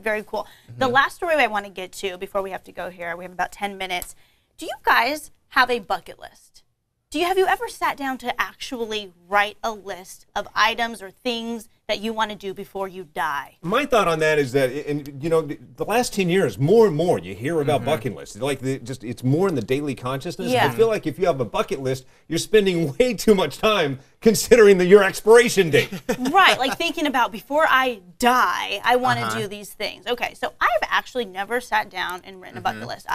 very cool. The last story I want to get to before we have to go here, we have about 10 minutes. Do you guys have a bucket list? Have you ever sat down to actually write a list of items or things that you want to do before you die? My thought on that is that, the last 10 years, more and more you hear about bucket lists. Like it's more in the daily consciousness. Yeah. I feel like if you have a bucket list, you're spending way too much time considering your expiration date. Right, like thinking about before I die, I want to do these things. Okay, so I've actually never sat down and written a bucket list.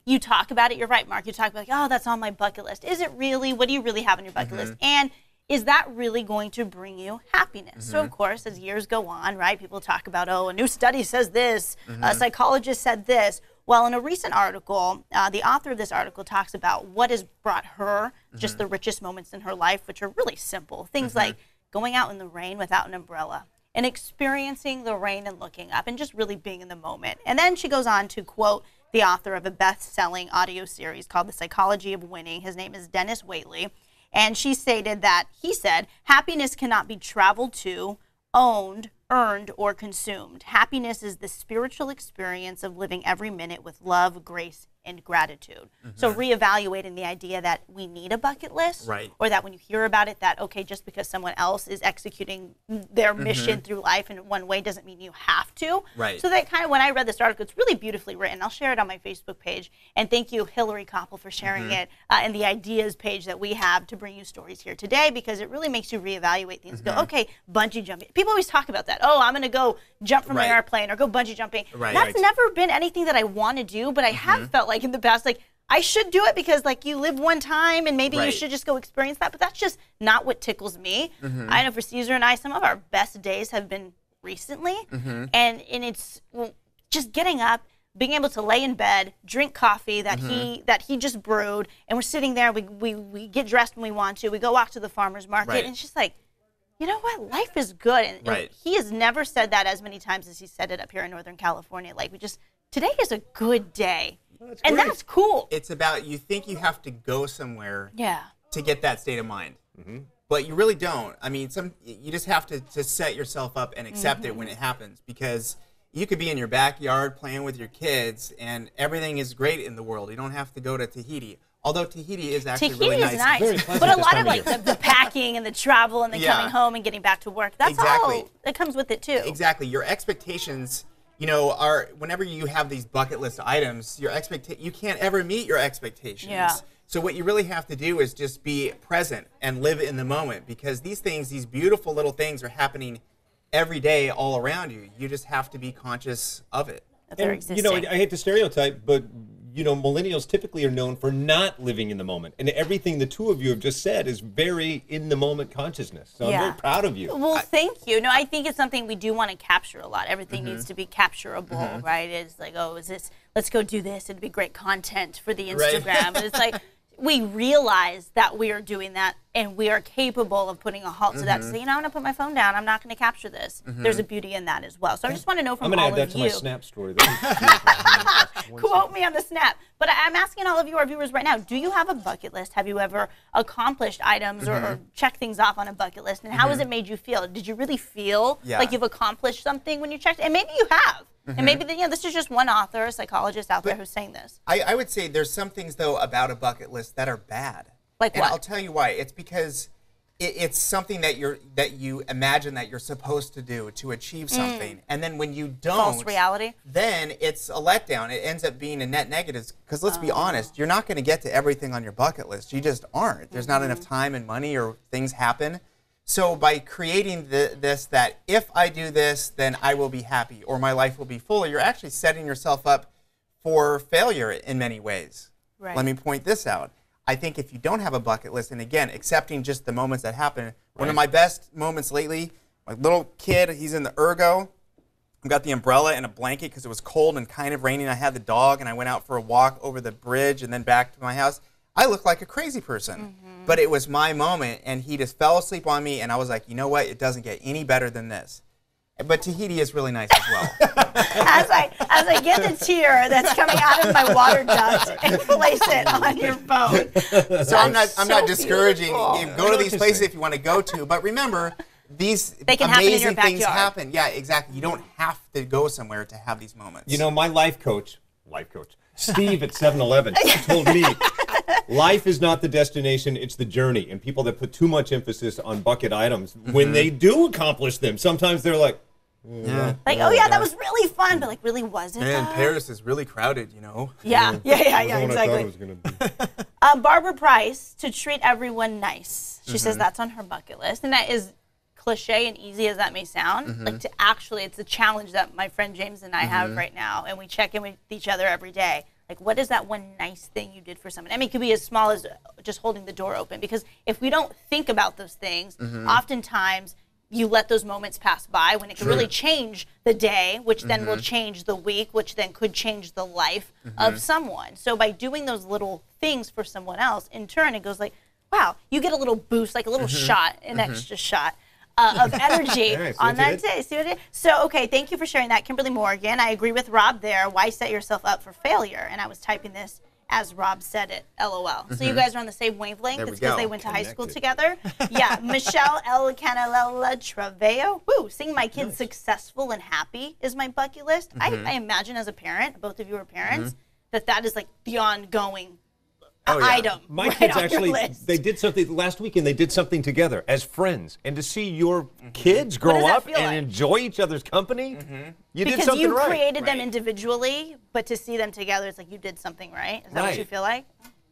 You talk about it, you're right, Mark. You talk about, oh, that's on my bucket list. Is it really? What do you really have on your bucket list? And is that really going to bring you happiness? So, of course, as years go on, right, people talk about, oh, a new study says this, a psychologist said this. Well, in a recent article, the author of this article talks about what has brought her just the richest moments in her life, which are really simple. Things like going out in the rain without an umbrella and experiencing the rain and looking up and just really being in the moment. And then she goes on to quote the author of a best-selling audio series called The Psychology of Winning. His name is Dennis Waitley. And she stated that, he said, happiness cannot be traveled to, owned, earned, or consumed. Happiness is the spiritual experience of living every minute with love, grace, and gratitude. So reevaluating the idea that we need a bucket list, or that when you hear about it that, okay, just because someone else is executing their mission through life in one way doesn't mean you have to. So that kind of, when I read this article, it's really beautifully written. I'll share it on my Facebook page. And thank you, Hillary Koppel, for sharing it and the ideas page that we have to bring you stories here today, because it really makes you reevaluate things. Go, okay, bungee jumping. People always talk about that. Oh, I'm going to go jump from an airplane or go bungee jumping. That's never been anything that I want to do, but I have felt like in the past, like, I should do it because, like, you live one time and maybe you should just go experience that. But that's just not what tickles me. I know for Caesar and I, some of our best days have been recently. And it's just getting up, being able to lay in bed, drink coffee that he just brewed, and we're sitting there. We get dressed when we want to. We go walk to the farmer's market, and it's just like, you know what? Life is good. And he has never said that as many times as he said it up here in Northern California. Like, today is a good day. And that's cool. It's about, you think you have to go somewhere to get that state of mind. But you really don't. I mean, you just have to set yourself up and accept it when it happens, because you could be in your backyard playing with your kids and everything is great in the world. You don't have to go to Tahiti. Although Tahiti is actually really nice. Tahiti is nice. But a lot of like the packing and the travel and then coming home and getting back to work, that's all that comes with it too. Exactly. Your expectations, are whenever you have these bucket list items, you can't ever meet your expectations. Yeah. So what you really have to do is just be present and live in the moment, because these beautiful little things are happening every day all around you. You just have to be conscious of it. And, I hate to stereotype, but millennials typically are known for not living in the moment. And everything the two of you have just said is very in the moment consciousness. So I'm very proud of you. Well, thank you. No, I think it's something we do want to capture a lot. Everything needs to be capturable, right? It's like, let's go do this. It'd be great content for the Instagram. But it's like, we realize that we are doing that and we are capable of putting a halt to that. So, I'm going to put my phone down. I'm not going to capture this. There's a beauty in that as well. So I just want to know from all of you. I'm going to add that to my Snap story. Quote me on the Snap. But I'm asking all of you, our viewers right now, do you have a bucket list? Have you ever accomplished items or checked things off on a bucket list? And how has it made you feel? Did you really feel like you've accomplished something when you checked? And maybe you have. And maybe this is just one author, a psychologist out there who's saying this. I would say there's some things, though, about a bucket list that are bad. Like what? And I'll tell you why. It's because it's something that you imagine that you're supposed to do to achieve something, and then when you don't, false reality. Then it's a letdown. It ends up being a net negative. Because let's be honest, you're not going to get to everything on your bucket list. You just aren't. There's not enough time and money, or things happen. So by creating this, that if I do this, then I will be happy, or my life will be fuller, you're actually setting yourself up for failure in many ways. Right. Let me point this out. I think if you don't have a bucket list, and again, accepting just the moments that happen, one of my best moments lately, my little kid, he's in the ergo. I got the umbrella and a blanket because it was cold and kind of raining. I had the dog, and I went out for a walk over the bridge and then back to my house. I looked like a crazy person, but it was my moment, and he just fell asleep on me, and I was like, you know what? It doesn't get any better than this. But Tahiti is really nice as well. as I get the tear that's coming out of my water duct and place it on your phone. So I'm not discouraging. Go to these places if you want to go to, but remember, these They can happen in your amazing things backyard. happen. Yeah, exactly. You don't have to go somewhere to have these moments. You know, my life coach, Steve at 7-Eleven told me, life is not the destination, it's the journey. And people that put too much emphasis on bucket items, when they do accomplish them, sometimes they're like, yeah. Like, oh yeah, that was really fun, but like, really was it? Man, though? Paris is really crowded, you know? Yeah, exactly. I thought it was going to be. Barbara Price, to treat everyone nice. She says that's on her bucket list. And that is cliche and easy as that may sound. Like, to actually, it's a challenge that my friend James and I have right now. And we check in with each other every day. Like, what is that one nice thing you did for someone? I mean, it could be as small as just holding the door open. Because if we don't think about those things, oftentimes you let those moments pass by when it can really change the day, which then will change the week, which then could change the life of someone. So by doing those little things for someone else, in turn, it goes like, wow, you get a little boost, like a little shot, an extra shot of energy on that day. See what I did? So, okay, thank you for sharing that, Kimberly Morgan. I agree with Rob there. Why set yourself up for failure? And I was typing this as Rob said it, LOL. So you guys are on the same wavelength. It's because they went to high school together. Yeah, Michelle El Canela Traveo. Woo, seeing my kids successful and happy is my bucket list. I imagine as a parent, both of you are parents, that is like the ongoing item. My right kids on your actually, list. they did something last weekend. They did something together as friends, and to see your kids grow does that up feel and like? enjoy each other's company, you did Because something you right. created them individually, but to see them together, it's like you did something right. Is that what you feel like?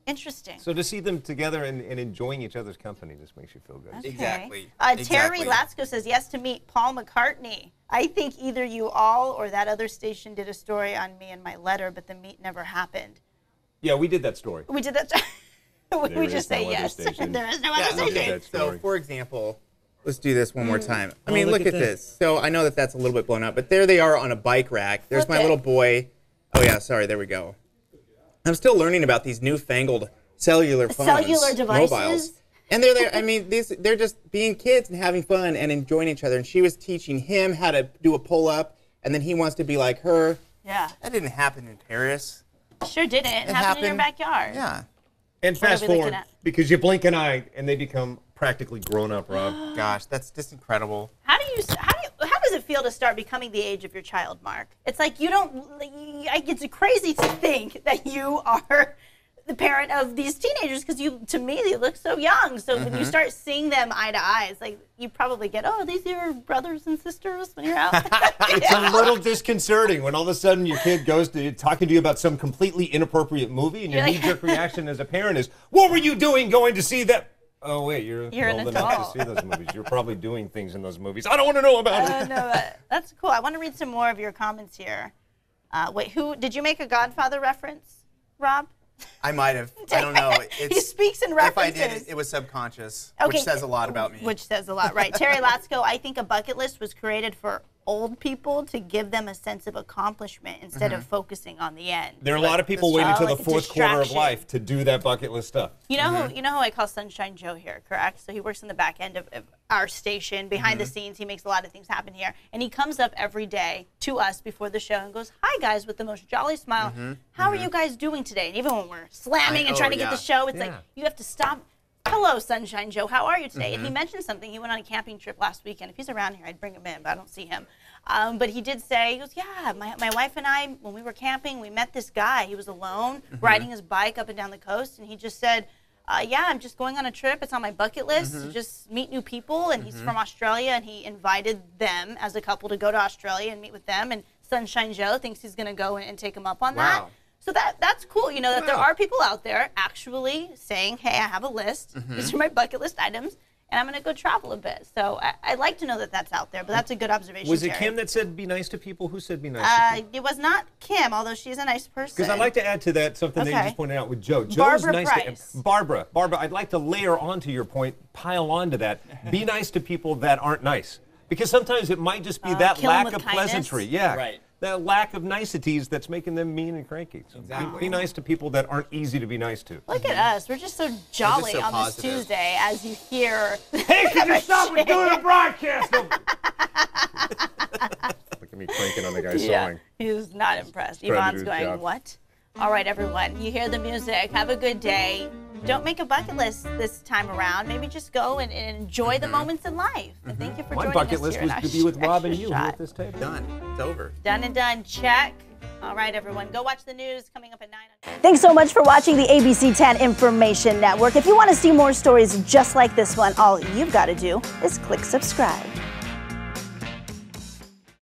Interesting. So to see them together and enjoying each other's company just makes you feel good. Okay. Exactly. Terry Latsko says yes to meet Paul McCartney. I think either you all or that other station did a story on me in my letter, but the meet never happened. Yeah, we did that story. We did that. We just say yes. There is no other station. So, for example, let's do this one more time. I mean, look at this. So I know that that's a little bit blown up, but there they are on a bike rack. There's my little boy. Oh, yeah, sorry. There we go. I'm still learning about these newfangled cellular phones. Cellular devices. Mobiles. And they're there. I mean, they're just being kids and having fun and enjoying each other. And she was teaching him how to do a pull-up, and then he wants to be like her. Yeah. That didn't happen in Paris. Sure didn't. It happened in your backyard. Yeah. And fast forward, because you blink an eye and they become practically grown up, Rob. Gosh, that's just incredible. How does it feel to start becoming the age of your child, Mark? It's like you don't. It's crazy to think that you are the parent of these teenagers because to me they look so young. So when you start seeing them eye to eye, it's like you probably get, oh, these are your brothers and sisters when you're out. It's a little disconcerting when all of a sudden your kid goes to talking to you about some completely inappropriate movie, and your knee-jerk reaction as a parent is, "What were you doing going to see that?" Oh wait, you're an old enough to see those movies. You're probably doing things in those movies. I don't want to know about it. No, that's cool. I want to read some more of your comments here. Wait, who did you make a Godfather reference, Rob? I might have. I don't know. He speaks in references. If I did, it was subconscious, Okay. which says a lot about me. Which says a lot, right. Terry Latsko, I think a bucket list was created for old people to give them a sense of accomplishment instead of focusing on the end. There are a lot of people waiting until like the a fourth quarter of distraction. life to do that bucket list stuff. You know who I call Sunshine Joe here, correct? So he works in the back end of our station, behind the scenes. He makes a lot of things happen here. And he comes up every day to us before the show and goes, "Hi guys," with the most jolly smile. How are you guys doing today? And even when we're slamming and trying to get the show, it's like you have to stop. Hello, Sunshine Joe. How are you today? And he mentioned something. He went on a camping trip last weekend. If he's around here, I'd bring him in, but I don't see him. But he did say, he goes, yeah, my wife and I, when we were camping, we met this guy. He was alone, riding his bike up and down the coast. And he just said, yeah, I'm just going on a trip. It's on my bucket list to just meet new people. And he's from Australia, and he invited them as a couple to go to Australia and meet with them. And Sunshine Joe thinks he's going to go and take him up on that. So that's cool, that there are people out there actually saying, hey, I have a list. These are my bucket list items, and I'm going to go travel a bit. So I like to know that that's out there, but that's a good observation, Was it Terry. Kim that said be nice to people? Who said be nice to people? It was not Kim, although she's a nice person. Because I'd like to add to that something that you just pointed out with Joe. Joe's Barbara nice Price. Barbara, I'd like to layer onto your point, pile onto that. Be nice to people that aren't nice. Because sometimes it might just be that kill 'em lack with of kindness. pleasantry. Yeah. Right. That lack of niceties that's making them mean and cranky. So be nice to people that aren't easy to be nice to. Look at us. We're just so jolly so on this positive. Tuesday as you hear. Hey, could you stop with doing a broadcast? Look at me cranking on the guy sawing. He's not impressed. Trying to Yvonne's do his going, job. what? All right, everyone, you hear the music. Have a good day. Don't make a bucket list this time around. Maybe just go and enjoy the moments in life. And thank you for joining us. My bucket list was to be with Rob and you here at this table. Done. It's over. Done and done. Check. All right, everyone, go watch the news coming up at 9. Thanks so much for watching the ABC 10 Information Network. If you want to see more stories just like this one, all you've got to do is click subscribe.